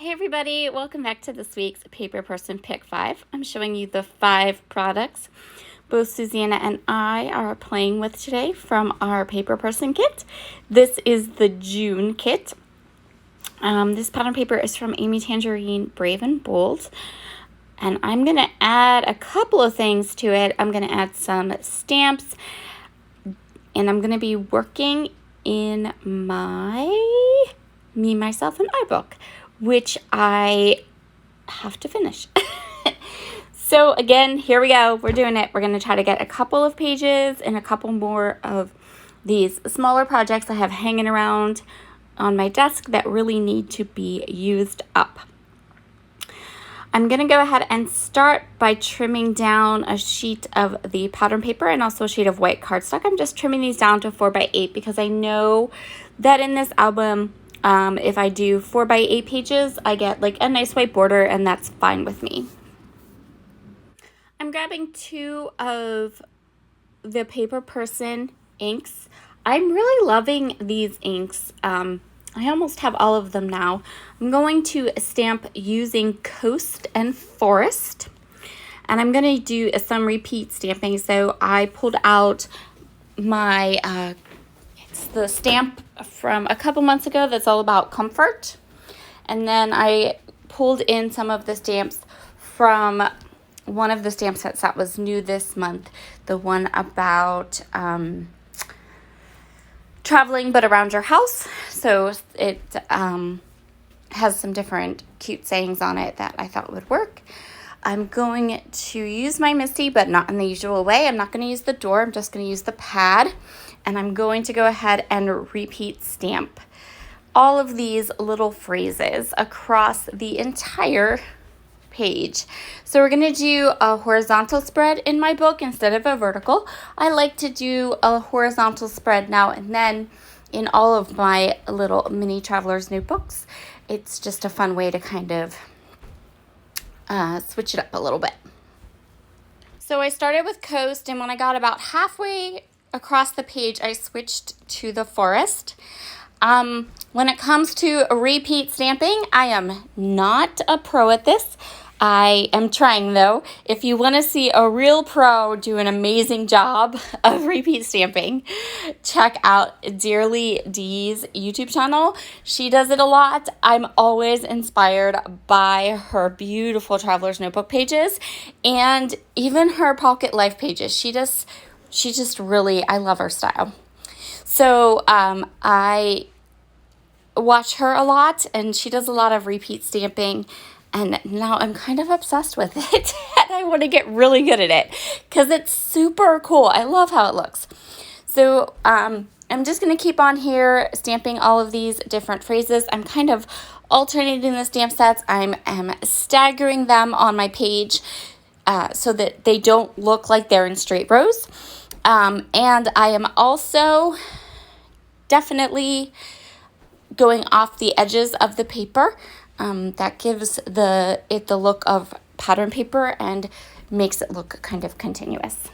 Hey everybody, welcome back to this week's Paper Person Pick 5. I'm showing you the 5 products both Susanna and I are playing with today from our Paper Person kit. This is the June kit. This pattern paper is from Amy Tangerine Brave and Bold. And I'm going to add a couple of things to it. I'm going to add some stamps. And I'm going to be working in my Me, Myself, and I book, which I have to finish. So again, here we go. We're doing it. We're going to try to get a couple of pages and a couple more of these smaller projects I have hanging around on my desk that really need to be used up. I'm going to go ahead and start by trimming down a sheet of the pattern paper and also a sheet of white cardstock. I'm just trimming these down to 4x8 because I know that in this album, if I do 4x8 pages, I get like a nice white border, and that's fine with me. I'm grabbing 2 of the Paper Person inks. I'm really loving these inks. I almost have all of them now. I'm going to stamp using Coast and Forest, and I'm going to do some repeat stamping. So I pulled out my it's the stamp from a couple months ago that's all about comfort, and then I pulled in some of the stamps from one of the stamp sets that was new this month, the one about traveling but around your house. So it has some different cute sayings on it that I thought would work. I'm going to use my MISTI, but not in the usual way. I'm not going to use the door. I'm just going to use the pad. And I'm going to go ahead and repeat stamp all of these little phrases across the entire page. So we're going to do a horizontal spread in my book instead of a vertical. I like to do a horizontal spread now and then in all of my little mini traveler's notebooks. It's just a fun way to kind of switch it up a little bit. So I started with Coast, and when I got about halfway across the page, I switched to the Forest. When it comes to repeat stamping, I am not a pro at this. I am trying though. If you want to see a real pro do an amazing job of repeat stamping, check out Dearly Dee's YouTube channel. She does it a lot. I'm always inspired by her beautiful Traveler's Notebook pages and even her Pocket Life pages. She just really, I love her style. So I watch her a lot, and she does a lot of repeat stamping, and now I'm kind of obsessed with it and I want to get really good at it because it's super cool. I love how it looks. So I'm just going to keep on here stamping all of these different phrases. I'm kind of alternating the stamp sets. I'm staggering them on my page so that they don't look like they're in straight rows. And I am also definitely going off the edges of the paper. That gives it the look of pattern paper and makes it look kind of continuous.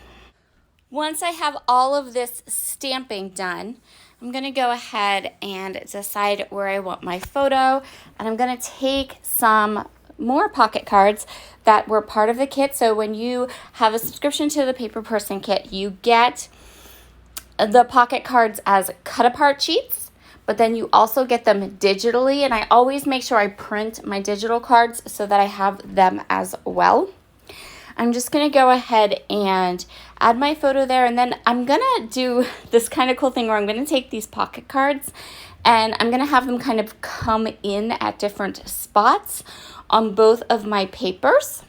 Once I have all of this stamping done, I'm going to go ahead and decide where I want my photo, and I'm going to take some more pocket cards that were part of the kit. So when you have a subscription to the Paper Person kit, you get the pocket cards as cut apart sheets, but then you also get them digitally, and I always make sure I print my digital cards so that I have them as well. I'm just going to go ahead and add my photo there, and then I'm going to do this kind of cool thing where I'm going to take these pocket cards and I'm going to have them kind of come in at different spots on both of my papers.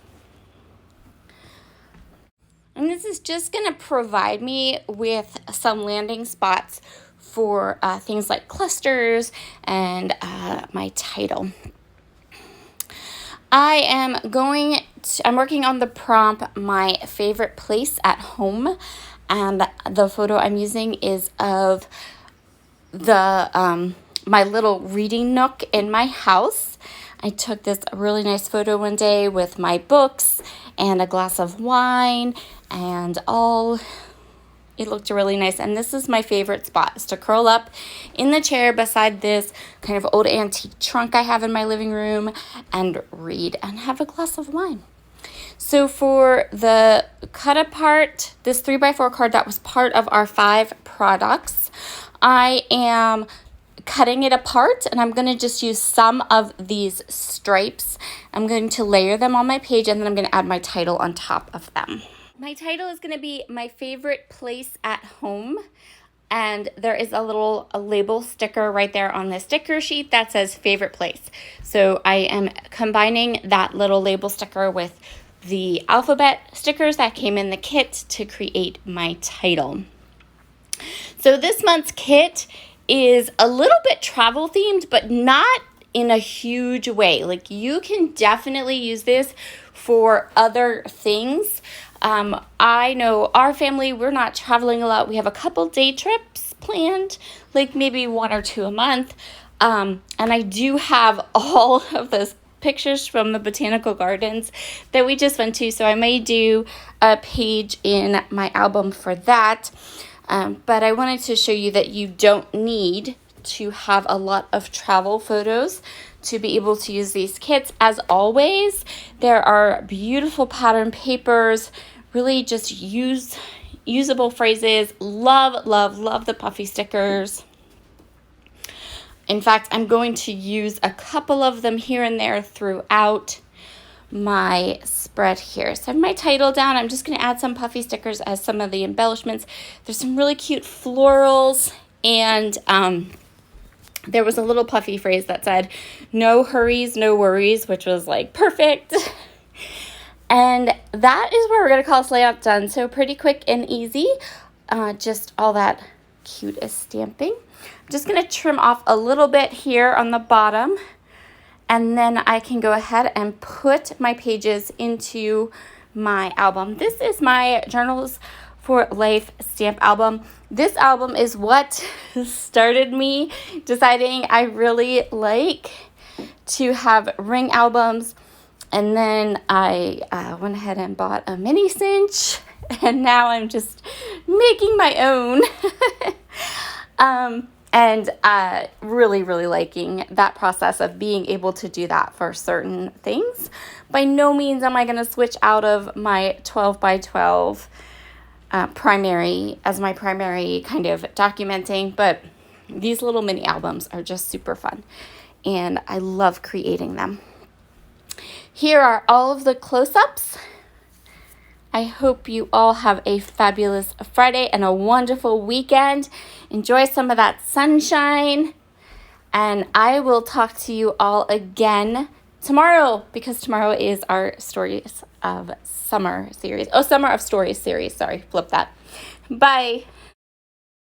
And this is just going to provide me with some landing spots for things like clusters and my title. I'm working on the prompt, My Favorite Place at Home, and the photo I'm using is of the my little reading nook in my house. I took this really nice photo one day with my books and a glass of wine and all it looked really nice. And this is my favorite spot, is to curl up in the chair beside this kind of old antique trunk I have in my living room and read and have a glass of wine. So for the cut apart, this 3x4 card that was part of our 5 products, I am cutting it apart, and I'm going to just use some of these stripes. I'm going to layer them on my page, and then I'm going to add my title on top of them. My title is going to be My Favorite Place at Home, and there is a label sticker right there on the sticker sheet that says favorite place. So I am combining that little label sticker with the alphabet stickers that came in the kit to create my title. So this month's kit is a little bit travel themed, but not in a huge way. Like, you can definitely use this for other things. I know our family, we're not traveling a lot. We have a couple day trips planned, like maybe 1 or 2 a month. And I do have all of those pictures from the botanical gardens that we just went to. So I may do a page in my album for that. But I wanted to show you that you don't need to have a lot of travel photos to be able to use these kits. As always, there are beautiful pattern papers, really just usable phrases. Love, love, love the puffy stickers. In fact, I'm going to use a couple of them here and there throughout my spread here. So I have my title down. I'm just going to add some puffy stickers as some of the embellishments. There's some really cute florals, and there was a little puffy phrase that said, "No hurries, no worries," which was like perfect. And that is where we're going to call this layout done. So pretty quick and easy. Just all that cute stamping. I'm just going to trim off a little bit here on the bottom, and then I can go ahead and put my pages into my album. This is my Journals for Life stamp album. This album is what started me deciding I really like to have ring albums. And then I went ahead and bought a mini cinch, and now I'm just making my own. And really, really liking that process of being able to do that for certain things. By no means am I going to switch out of my 12 by 12 primary as my primary kind of documenting, but these little mini albums are just super fun, and I love creating them. Here are all of the close-ups. I hope you all have a fabulous Friday and a wonderful weekend. Enjoy some of that sunshine. And I will talk to you all again tomorrow, because tomorrow is our Stories of Summer series. Oh, Summer of Stories series. Sorry, flip that. Bye.